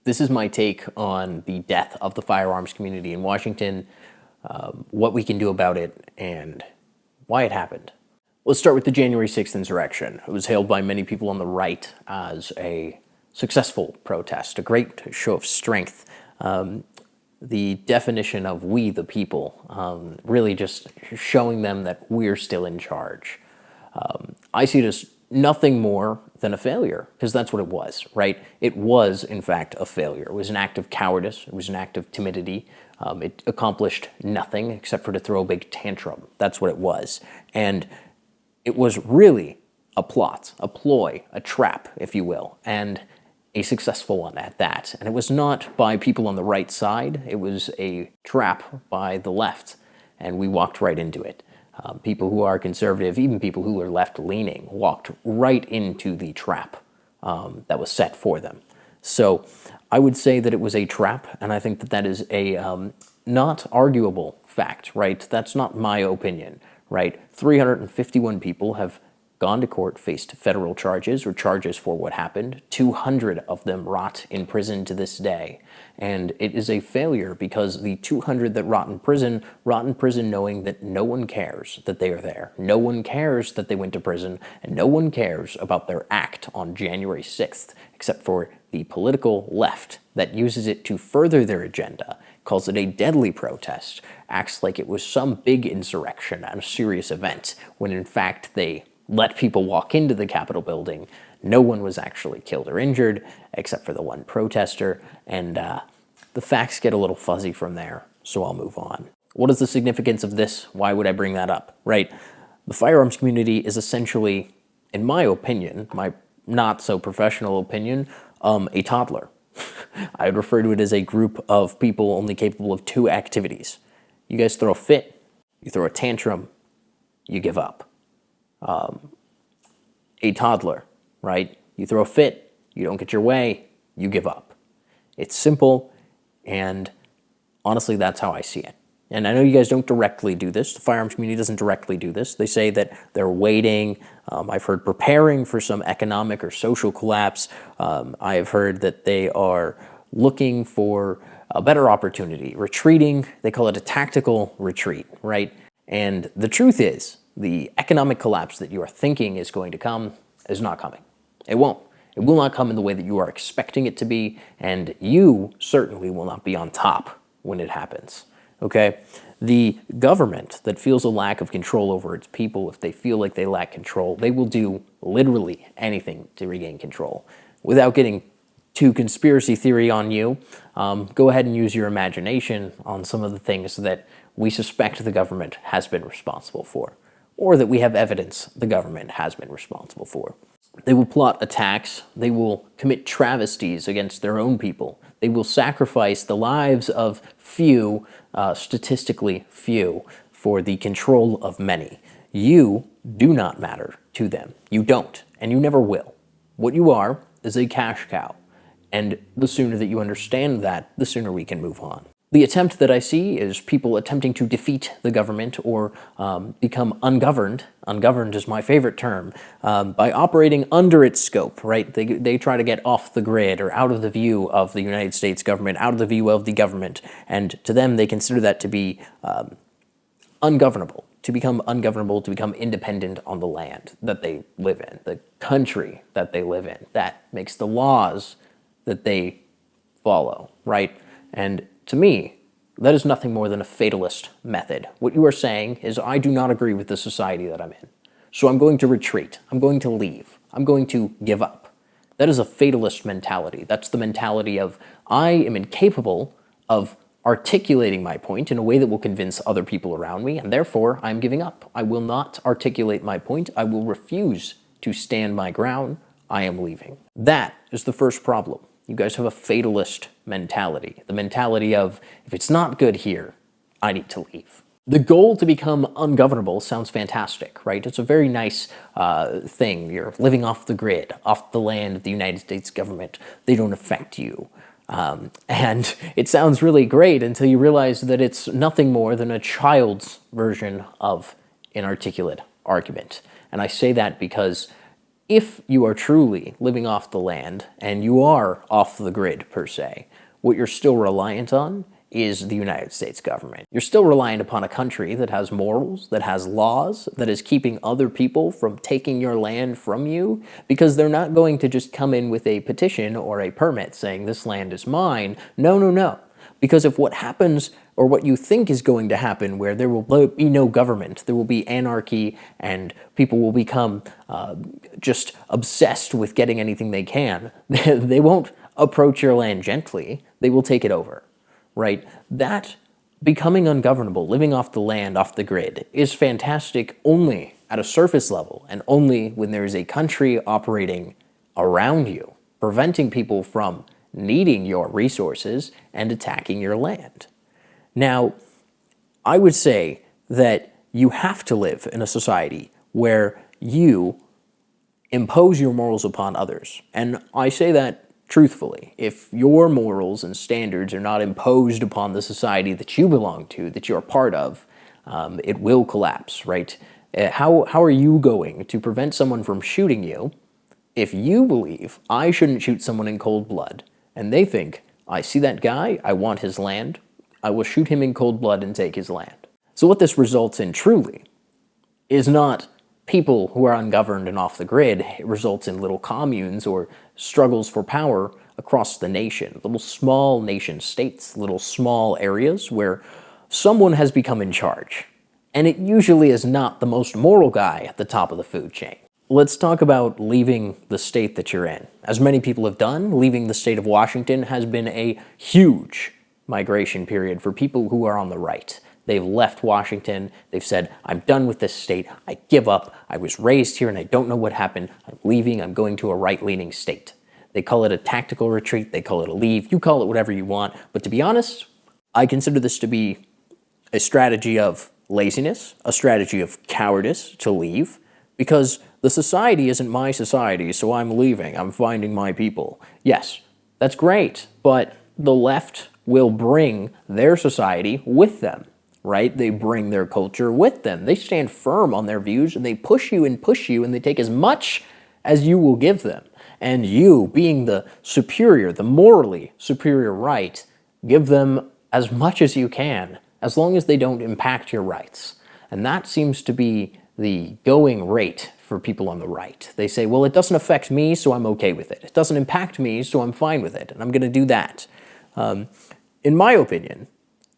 This is my take on the death of the firearms community in Washington, what we can do about it, and why it happened. Let's start with the January 6th insurrection. It was hailed by many people on the right as a successful protest, a great show of strength. The definition of we the people, really just showing them that we're still in charge. I see it as nothing more than a failure, because that's what it was, right? It was, in fact, a failure. It was an act of cowardice. It was an act of timidity. It accomplished nothing except for to throw a big tantrum. That's what it was. And it was really a plot, a ploy, a trap, if you will, and a successful one at that. And it was not by people on the right side. It was a trap by the left, and we walked right into it. People who are conservative, even people who are left-leaning, walked right into the trap that was set for them. So I would say that it was a trap, and I think that that is a not arguable fact, right? That's not my opinion, right? 351 people have gone to court, faced federal charges or charges for what happened. 200 of them rot in prison to this day. And it is a failure because the 200 that rot in prison knowing that no one cares that they are there. No one cares that they went to prison, and no one cares about their act on January 6th, except for the political left that uses it to further their agenda, calls it a deadly protest, acts like it was some big insurrection and a serious event, when in fact they let people walk into the Capitol building. No one was actually killed or injured, except for the one protester, and the facts get a little fuzzy from there, so I'll move on. What is the significance of this? Why would I bring that up, right? The firearms community is essentially, in my opinion, my not-so-professional opinion, a toddler. I would refer to it as a group of people only capable of two activities. You guys throw a fit, you throw a tantrum, you give up. A toddler, right? You throw a fit, you don't get your way, you give up. It's simple, and honestly, that's how I see it. And I know you guys don't directly do this. The firearms community doesn't directly do this. They say that they're waiting. I've heard preparing for some economic or social collapse. I have heard that they are looking for a better opportunity, retreating. They call it a tactical retreat, right? And the truth is, the economic collapse that you are thinking is going to come is not coming. It won't. It will not come in the way that you are expecting it to be, and you certainly will not be on top when it happens, okay? The government that feels a lack of control over its people, if they feel like they lack control, they will do literally anything to regain control. Without getting too conspiracy theory on you, go ahead and use your imagination on some of the things that we suspect the government has been responsible for, or that we have evidence the government has been responsible for. They will plot attacks. They will commit travesties against their own people. They will sacrifice the lives of few, statistically few, for the control of many. You do not matter to them. You don't, and you never will. What you are is a cash cow, and the sooner that you understand that, the sooner we can move on. The attempt that I see is people attempting to defeat the government or become ungoverned. Ungoverned is my favorite term, by operating under its scope, right? They try to get off the grid or out of the view of the United States government, out of the view of the government, and to them they consider that to be ungovernable, to become ungovernable, to become independent on the land that they live in, the country that they live in. That makes the laws that they follow, right? And to me, that is nothing more than a fatalist method. What you are saying is, I do not agree with the society that I'm in, so I'm going to retreat. I'm going to leave. I'm going to give up. That is a fatalist mentality. That's the mentality of, I am incapable of articulating my point in a way that will convince other people around me, and therefore I'm giving up. I will not articulate my point. I will refuse to stand my ground. I am leaving. That is the first problem. You guys have a fatalist mentality. The mentality of, if it's not good here, I need to leave. The goal to become ungovernable sounds fantastic, right? It's a very nice thing. You're living off the grid, off the land of the United States government. They don't affect you. And it sounds really great until you realize that it's nothing more than a child's version of an articulate argument. And I say that because if you are truly living off the land and you are off the grid per se, what you're still reliant on is the United States government. You're still reliant upon a country that has morals, that has laws, that is keeping other people from taking your land from you, because they're not going to just come in with a petition or a permit saying this land is mine. No, no, no. Because if what happens, or what you think is going to happen, where there will be no government, there will be anarchy, and people will become just obsessed with getting anything they can, they won't approach your land gently, they will take it over, right? That becoming ungovernable, living off the land, off the grid, is fantastic only at a surface level, and only when there is a country operating around you, preventing people from needing your resources and attacking your land. Now, I would say that you have to live in a society where you impose your morals upon others. And I say that truthfully. If your morals and standards are not imposed upon the society that you belong to, that you're part of, it will collapse, right? How are you going to prevent someone from shooting you if you believe I shouldn't shoot someone in cold blood, and they think, I see that guy, I want his land, I will shoot him in cold blood and take his land? So what this results in truly is not people who are ungoverned and off the grid. It results in little communes or struggles for power across the nation, little small nation states, little small areas where someone has become in charge. And it usually is not the most moral guy at the top of the food chain. Let's talk about leaving the state that you're in. As many people have done, leaving the state of Washington has been a huge migration period for people who are on the right. They've left Washington, they've said, I'm done with this state, I give up, I was raised here and I don't know what happened, I'm leaving, I'm going to a right-leaning state. They call it a tactical retreat, they call it a leave, you call it whatever you want, but to be honest, I consider this to be a strategy of laziness, a strategy of cowardice to leave, because the society isn't my society, so I'm leaving, I'm finding my people. Yes, that's great, but the left will bring their society with them, right? They bring their culture with them. They stand firm on their views, and they push you, and they take as much as you will give them. And you, being the superior, the morally superior right, give them as much as you can, as long as they don't impact your rights. And that seems to be the going rate for people on the right. They say, well, it doesn't affect me, so I'm okay with it. It doesn't impact me, so I'm fine with it, and I'm going to do that. In my opinion,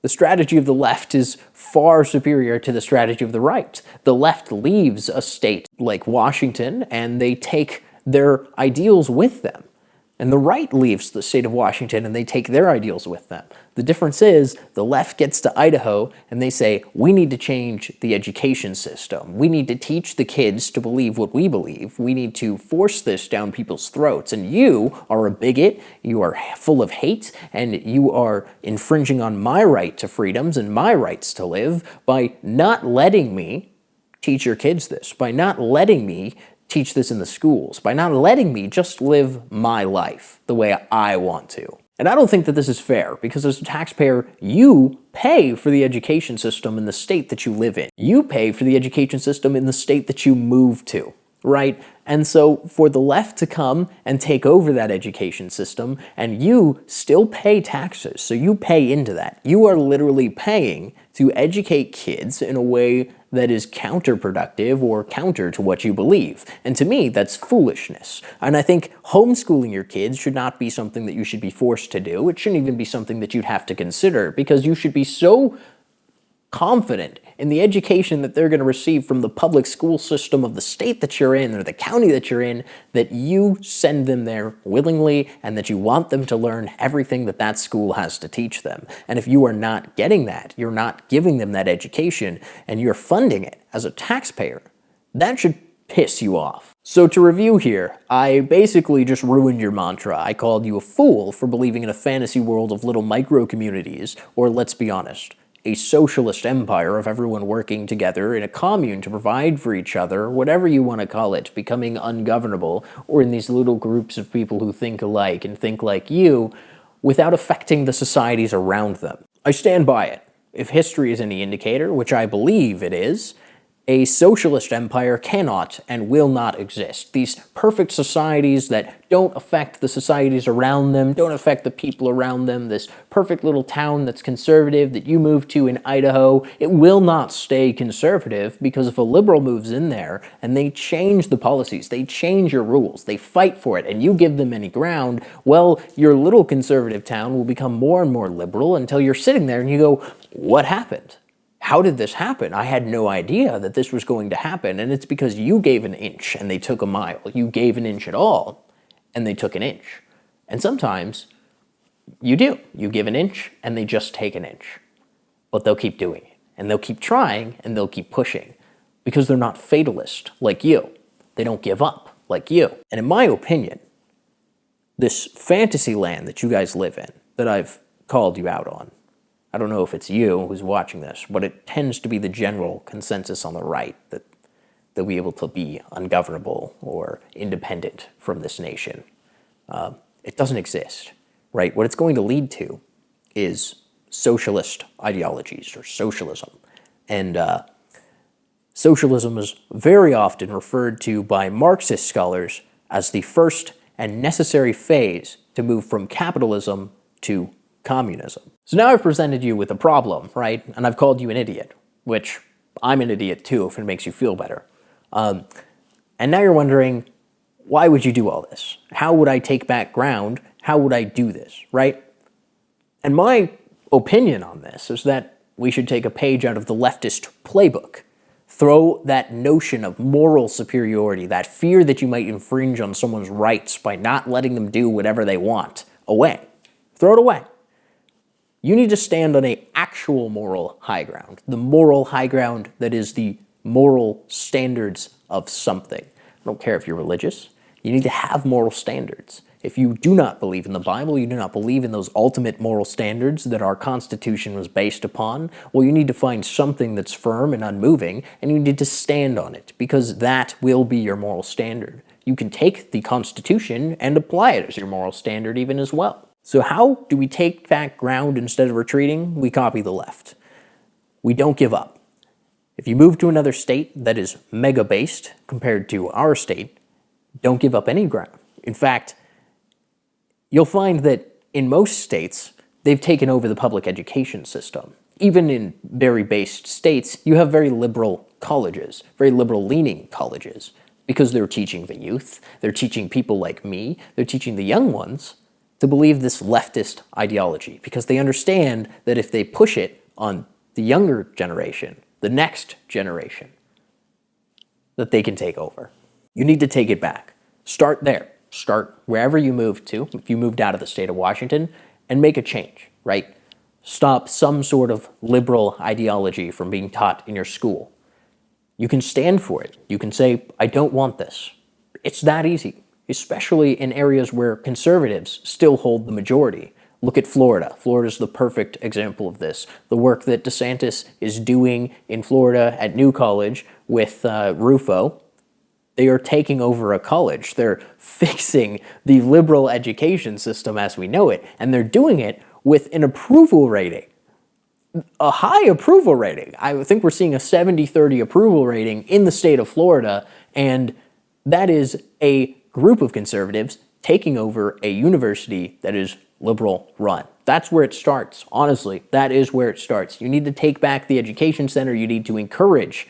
the strategy of the left is far superior to the strategy of the right. The left leaves a state like Washington, and they take their ideals with them. And the right leaves the state of Washington, and they take their ideals with them. The difference is the left gets to Idaho, and they say, we need to change the education system. We need to teach the kids to believe what we believe. We need to force this down people's throats. And you are a bigot, you are full of hate, and you are infringing on my right to freedoms and my rights to live by not letting me teach your kids this, by not letting me teach this in the schools, by not letting me just live my life the way I want to. And I don't think that this is fair, because as a taxpayer, you pay for the education system in the state that you live in. You pay for the education system in the state that you move to, right? And so for the left to come and take over that education system, and you still pay taxes, so you pay into that. You are literally paying to educate kids in a way that is counterproductive or counter to what you believe. And to me, that's foolishness. And I think homeschooling your kids should not be something that you should be forced to do. It shouldn't even be something that you'd have to consider, because you should be so confident in the education that they're going to receive from the public school system of the state that you're in or the county that you're in, that you send them there willingly, and that you want them to learn everything that that school has to teach them. And if you are not getting that, you're not giving them that education, and you're funding it as a taxpayer, that should piss you off. So to review here, I basically just ruined your mantra. I called you a fool for believing in a fantasy world of little micro-communities, or let's be honest, a socialist empire of everyone working together in a commune to provide for each other, whatever you want to call it, becoming ungovernable, or in these little groups of people who think alike and think like you, without affecting the societies around them. I stand by it. If history is any indicator, which I believe it is, A socialist empire cannot and will not exist. These perfect societies that don't affect the societies around them, don't affect the people around them, this perfect little town that's conservative that you move to in Idaho, it will not stay conservative, because if a liberal moves in there and they change the policies, they change your rules, they fight for it, and you give them any ground, well, your little conservative town will become more and more liberal until you're sitting there and you go, what happened? How did this happen? I had no idea that this was going to happen, and it's because you gave an inch and they took a mile. You gave an inch at all, and they took an inch. And sometimes you do. You give an inch, and they just take an inch. But they'll keep doing it, and they'll keep trying, and they'll keep pushing, because they're not fatalist like you. They don't give up like you. And in my opinion, this fantasy land that you guys live in, that I've called you out on, I don't know if it's you who's watching this, but it tends to be the general consensus on the right that they'll be able to be ungovernable or independent from this nation. It doesn't exist, right? What it's going to lead to is socialist ideologies or socialism. And socialism is very often referred to by Marxist scholars as the first and necessary phase to move from capitalism to communism. So now I've presented you with a problem, right? And I've called you an idiot, which I'm an idiot too, if it makes you feel better. And now you're wondering, why would you do all this? How would I take back ground? How would I do this, right? And my opinion on this is that we should take a page out of the leftist playbook. Throw that notion of moral superiority, that fear that you might infringe on someone's rights by not letting them do whatever they want, away. Throw it away. You need to stand on an actual moral high ground, the moral high ground that is the moral standards of something. I don't care if you're religious. You need to have moral standards. If you do not believe in the Bible, you do not believe in those ultimate moral standards that our Constitution was based upon, well, you need to find something that's firm and unmoving, and you need to stand on it, because that will be your moral standard. You can take the Constitution and apply it as your moral standard even as well. So how do we take back ground instead of retreating? We copy the left. We don't give up. If you move to another state that is mega-based compared to our state, don't give up any ground. In fact, you'll find that in most states, they've taken over the public education system. Even in very based states, you have very liberal colleges, very liberal-leaning colleges, because they're teaching the youth, they're teaching people like me, they're teaching the young ones to believe this leftist ideology, because they understand that if they push it on the younger generation, the next generation, that they can take over. You need to take it back. Start there. Start wherever you moved to, if you moved out of the state of Washington, and make a change, right? Stop some sort of liberal ideology from being taught in your school. You can stand for it. You can say, I don't want this. It's that easy, especially in areas where conservatives still hold the majority. Look at Florida. Florida's the perfect example of this. The work that DeSantis is doing in Florida at New College with Rufo, they are taking over a college. They're fixing the liberal education system as we know it, and they're doing it with an approval rating, a high approval rating. I think we're seeing a 70-30 approval rating in the state of Florida, and that is a group of conservatives taking over a university that is liberal run. That's where it starts. Honestly, that is where it starts. You need to take back the education center. You need to encourage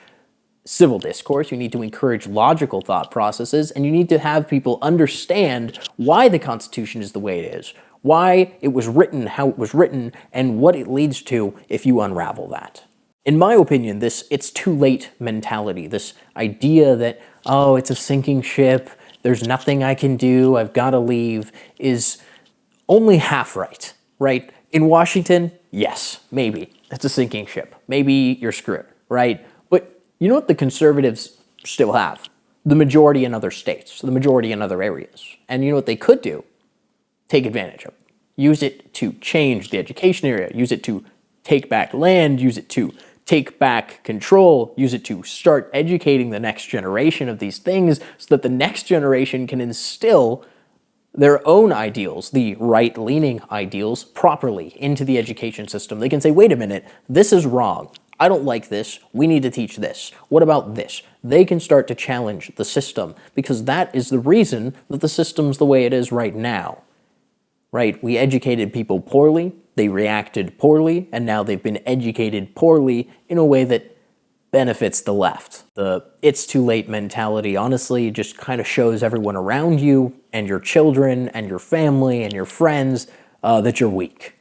civil discourse. You need to encourage logical thought processes, and you need to have people understand why the Constitution is the way it is, why it was written how it was written, and what it leads to if you unravel that. In my opinion, this it's too late mentality, this idea that, oh, it's a sinking ship, there's nothing I can do, I've got to leave, is only half right, right? In Washington, yes, maybe. It's a sinking ship. Maybe you're screwed, right? But you know what the conservatives still have? The majority in other states, the majority in other areas. And you know what they could do? Take advantage of it. Use it to change the education area. Use it to take back land. Use it to take back control. Use it to start educating the next generation of these things so that the next generation can instill their own ideals, the right-leaning ideals, properly into the education system. They can say, wait a minute, this is wrong. I don't like this. We need to teach this. What about this? They can start to challenge the system, because that is the reason that the system's the way it is right now. Right? We educated people poorly, they reacted poorly, and now they've been educated poorly in a way that benefits the left. The "it's too late" mentality honestly just kind of shows everyone around you and your children and your family and your friends that you're weak,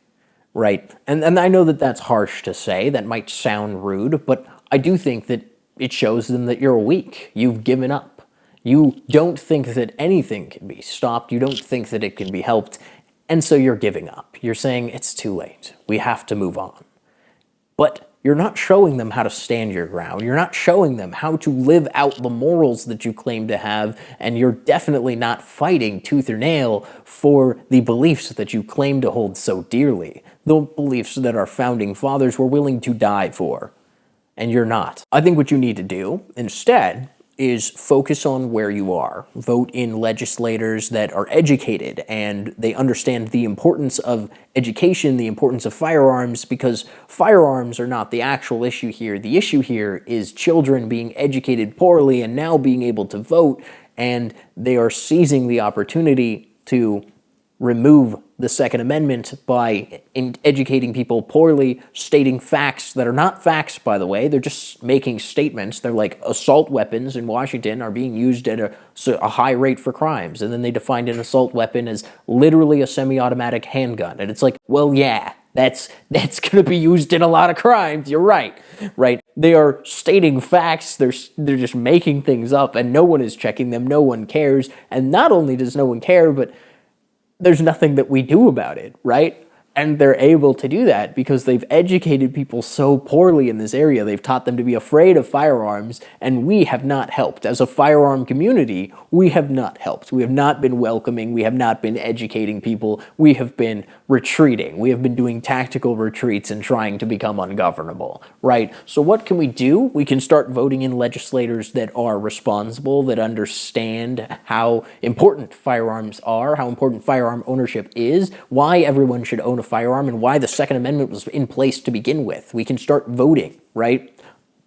right? And I know that that's harsh to say, that might sound rude, but I do think that it shows them that you're weak. You've given up. You don't think that anything can be stopped. You don't think that it can be helped. And so you're giving up. You're saying it's too late. We have to move on. But you're not showing them how to stand your ground. You're not showing them how to live out the morals that you claim to have, and you're definitely not fighting tooth or nail for the beliefs that you claim to hold so dearly, the beliefs that our founding fathers were willing to die for, and you're not. I think what you need to do instead is focus on where you are. Vote in legislators that are educated and they understand the importance of education, the importance of firearms, because firearms are not the actual issue here. The issue here is children being educated poorly and now being able to vote, and they are seizing the opportunity to remove the Second Amendment by educating people poorly, stating facts that are not facts, by the way. They're just making statements. They're like assault weapons in Washington are being used at a high rate for crimes. And then they defined an assault weapon as literally a semi-automatic handgun. And it's like, well, yeah, that's going to be used in a lot of crimes. You're right, right? They are stating facts. They're just making things up, and no one is checking them. No one cares. And not only does no one care, but there's nothing that we do about it, right? And they're able to do that because they've educated people so poorly in this area. They've taught them to be afraid of firearms, and we have not helped. As a firearm community, we have not helped. We have not been welcoming. We have not been educating people. We have been retreating. We have been doing tactical retreats and trying to become ungovernable, right? So what can we do? We can start voting in legislators that are responsible, that understand how important firearms are, how important firearm ownership is, why everyone should own a firearm, and why the Second Amendment was in place to begin with. We can start voting, right?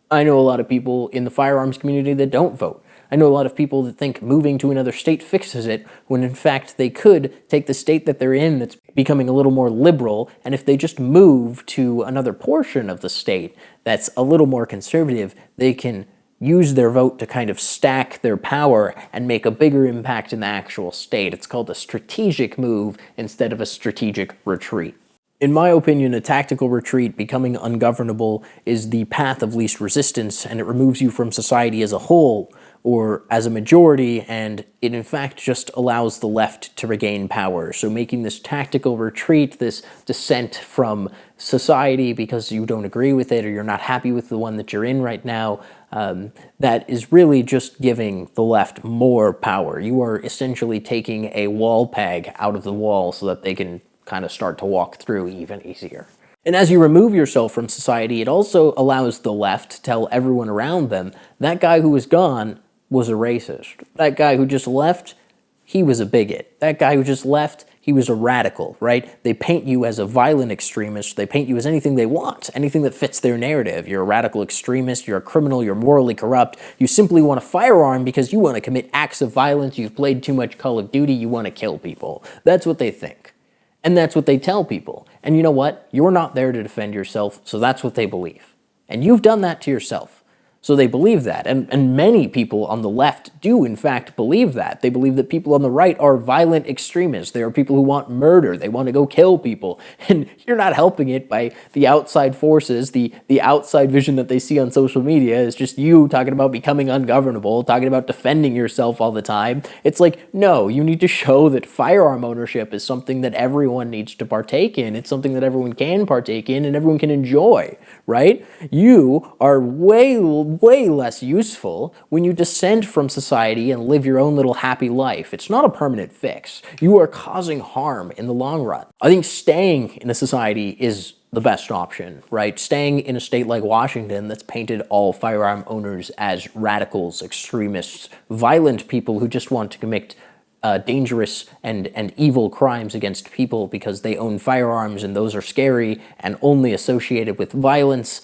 I know a lot of people in the firearms community that don't vote. I know a lot of people that think moving to another state fixes it, when in fact they could take the state that they're in that's becoming a little more liberal, and if they just move to another portion of the state that's a little more conservative, they can use their vote to kind of stack their power and make a bigger impact in the actual state. It's called a strategic move instead of a strategic retreat. In my opinion, a tactical retreat, becoming ungovernable, is the path of least resistance, and it removes you from society as a whole, or as a majority, and it in fact just allows the left to regain power. So making this tactical retreat, this dissent from society because you don't agree with it or you're not happy with the one that you're in right now, that is really just giving the left more power. You are essentially taking a wall peg out of the wall so that they can kind of start to walk through even easier. And as you remove yourself from society, it also allows the left to tell everyone around them, that guy who was gone was a racist. That guy who just left, he was a bigot. That guy who just left, he was a radical, right? They paint you as a violent extremist. They paint you as anything they want, anything that fits their narrative. You're a radical extremist, you're a criminal, you're morally corrupt. You simply want a firearm because you want to commit acts of violence, you've played too much Call of Duty, you want to kill people. That's what they think. And that's what they tell people. And you know what? You're not there to defend yourself, so that's what they believe. And you've done that to yourself. So they believe that, and many people on the left do in fact believe that. They believe that people on the right are violent extremists. They are people who want murder. They want to go kill people. And you're not helping it by the outside forces, the outside vision that they see on social media is just you talking about becoming ungovernable, talking about defending yourself all the time. It's like, no, you need to show that firearm ownership is something that everyone needs to partake in. It's something that everyone can partake in and everyone can enjoy, right? You are way less useful when you dissent from society and live your own little happy life. It's not a permanent fix. You are causing harm in the long run. I think staying in a society is the best option, right? Staying in a state like Washington that's painted all firearm owners as radicals, extremists, violent people who just want to commit dangerous and evil crimes against people because they own firearms and those are scary and only associated with violence.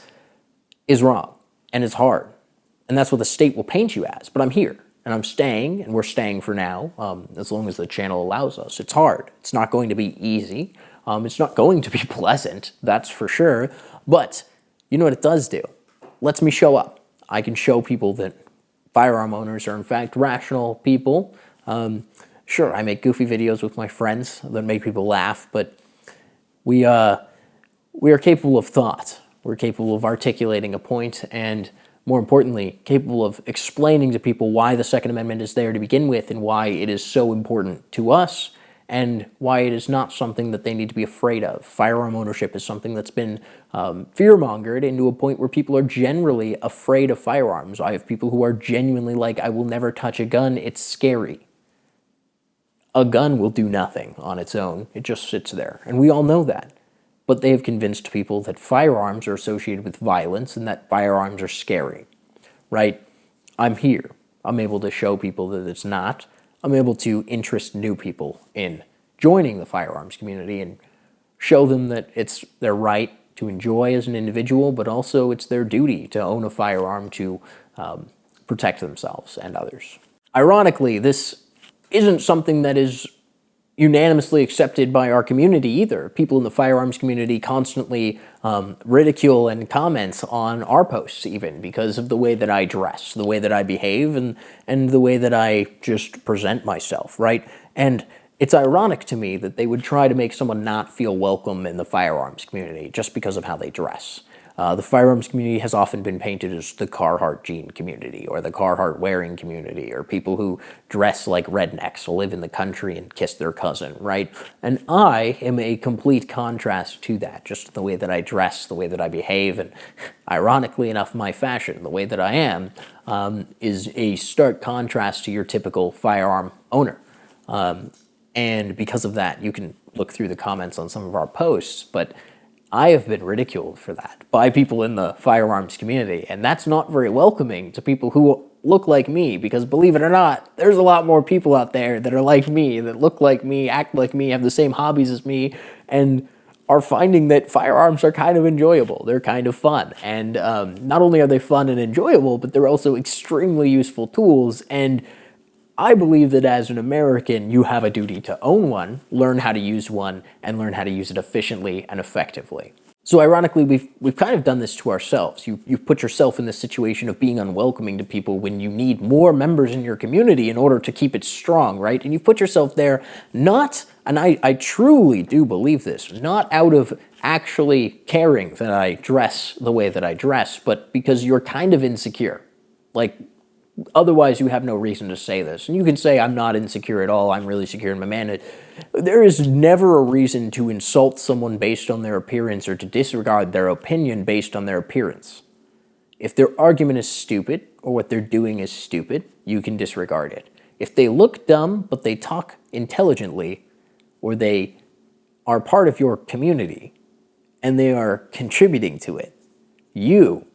is wrong, and it's hard. And that's what the state will paint you as. But I'm here, and I'm staying, and we're staying for now, as long as the channel allows us. It's hard. It's not going to be easy. It's not going to be pleasant, that's for sure. But you know what it does do? Lets me show up. I can show people that firearm owners are in fact rational people. Sure, I make goofy videos with my friends that make people laugh, but we are capable of thought. We're capable of articulating a point, and more importantly, capable of explaining to people why the Second Amendment is there to begin with and why it is so important to us and why it is not something that they need to be afraid of. Firearm ownership is something that's been fear-mongered into a point where people are generally afraid of firearms. I have people who are genuinely like, I will never touch a gun, it's scary. A gun will do nothing on its own, it just sits there, and we all know that. But they have convinced people that firearms are associated with violence and that firearms are scary, right? I'm here. I'm able to show people that it's not. I'm able to interest new people in joining the firearms community and show them that it's their right to enjoy as an individual, but also it's their duty to own a firearm to protect themselves and others. Ironically, this isn't something that is unanimously accepted by our community either. People in the firearms community constantly ridicule and comment on our posts even because of the way that I dress, the way that I behave, and the way that I just present myself, right? And it's ironic to me that they would try to make someone not feel welcome in the firearms community just because of how they dress. The firearms community has often been painted as the Carhartt jean community or the Carhartt wearing community or people who dress like rednecks, live in the country and kiss their cousin, right? And I am a complete contrast to that, just the way that I dress, the way that I behave, and ironically enough, my fashion, the way that I am, is a stark contrast to your typical firearm owner. And because of that, you can look through the comments on some of our posts, but I have been ridiculed for that by people in the firearms community, and that's not very welcoming to people who look like me, because believe it or not, there's a lot more people out there that are like me, that look like me, act like me, have the same hobbies as me, and are finding that firearms are kind of enjoyable. They're kind of fun, and not only are they fun and enjoyable, but they're also extremely useful tools, and I believe that as an American, you have a duty to own one, learn how to use one, and learn how to use it efficiently and effectively. So ironically, we've kind of done this to ourselves. You've put yourself in this situation of being unwelcoming to people when you need more members in your community in order to keep it strong, right? And you put yourself there not, and I truly do believe this, not out of actually caring that I dress the way that I dress, but because you're kind of insecure. Like, otherwise, you have no reason to say this. And you can say, I'm not insecure at all, I'm really secure in my manhood. There is never a reason to insult someone based on their appearance or to disregard their opinion based on their appearance. If their argument is stupid, or what they're doing is stupid, you can disregard it. If they look dumb, but they talk intelligently, or they are part of your community, and they are contributing to it, you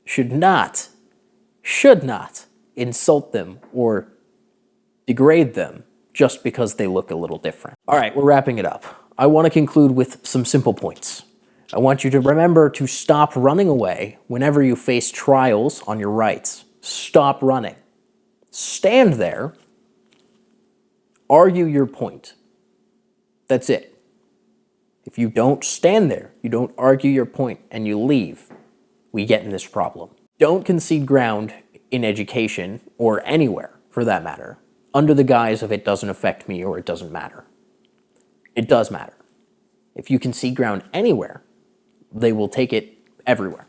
should not insult them or degrade them just because they look a little different. All right, we're wrapping it up. I want to conclude with some simple points. I want you to remember to stop running away whenever you face trials on your rights. Stop running. Stand there. Argue your point. That's it. If you don't stand there, you don't argue your point, and you leave, we get in this problem. Don't concede ground in education, or anywhere for that matter, under the guise of it doesn't affect me or it doesn't matter. It does matter. If you concede ground anywhere, they will take it everywhere.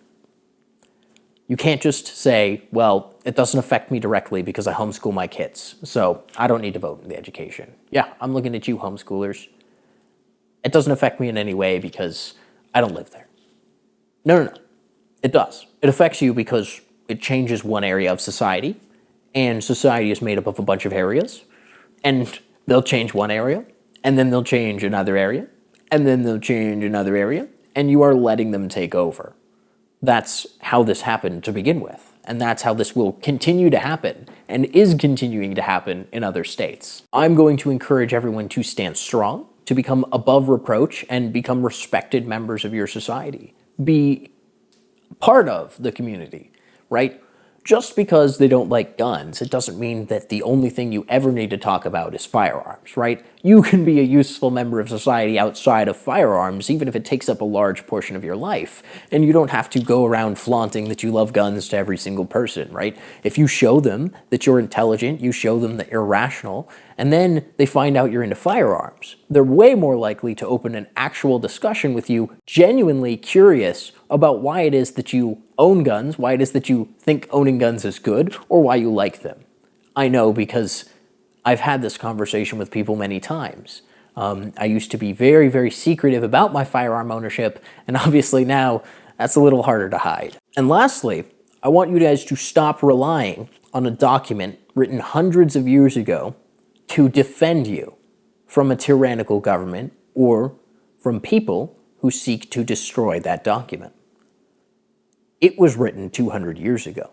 You can't just say, well, it doesn't affect me directly because I homeschool my kids, so I don't need to vote in the education. Yeah, I'm looking at you homeschoolers. It doesn't affect me in any way because I don't live there. No. It does. It affects you because it changes one area of society, and society is made up of a bunch of areas, and they'll change one area, and then they'll change another area, and then they'll change another area, and you are letting them take over. That's how this happened to begin with, and that's how this will continue to happen, and is continuing to happen in other states. I'm going to encourage everyone to stand strong, to become above reproach, and become respected members of your society. Be part of the community, right? Just because they don't like guns, it doesn't mean that the only thing you ever need to talk about is firearms, right? You can be a useful member of society outside of firearms, even if it takes up a large portion of your life. And you don't have to go around flaunting that you love guns to every single person, right? If you show them that you're intelligent, you show them that you're rational, and then they find out you're into firearms, they're way more likely to open an actual discussion with you, genuinely curious about why it is that you own guns, why it is that you think owning guns is good, or why you like them. I know because I've had this conversation with people many times. I used to be very, very secretive about my firearm ownership, and obviously now that's a little harder to hide. And lastly, I want you guys to stop relying on a document written hundreds of years ago to defend you from a tyrannical government or from people who seek to destroy that document. It was written 200 years ago.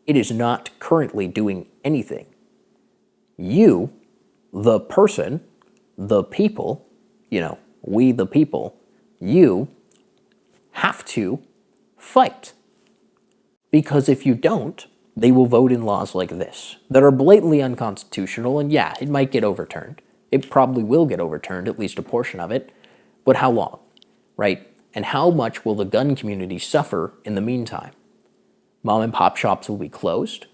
It is not currently doing anything. You, the person, the people, we the people, you have to fight. Because if you don't, they will vote in laws like this that are blatantly unconstitutional, and yeah, it might get overturned. It probably will get overturned, at least a portion of it. But how long, right? And how much will the gun community suffer in the meantime? Mom and pop shops will be closed.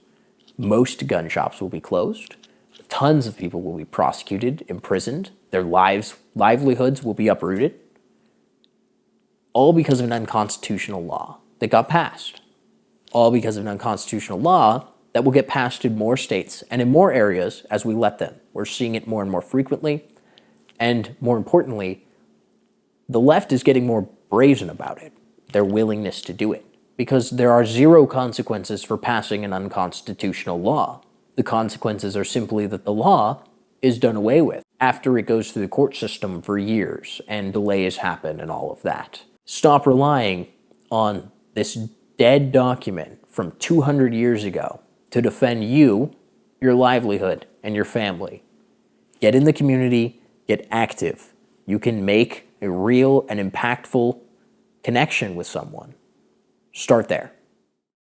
Most gun shops will be closed. Tons of people will be prosecuted, imprisoned. Their livelihoods will be uprooted. All because of an unconstitutional law that got passed. All because of an unconstitutional law that will get passed in more states and in more areas as we let them. We're seeing it more and more frequently. And more importantly, the left is getting more brazen about it, their willingness to do it, because there are zero consequences for passing an unconstitutional law. The consequences are simply that the law is done away with after it goes through the court system for years and delays happen and all of that. Stop relying on this dead document from 200 years ago to defend you, your livelihood, and your family. Get in the community, get active. You can make a real and impactful connection with someone. Start there.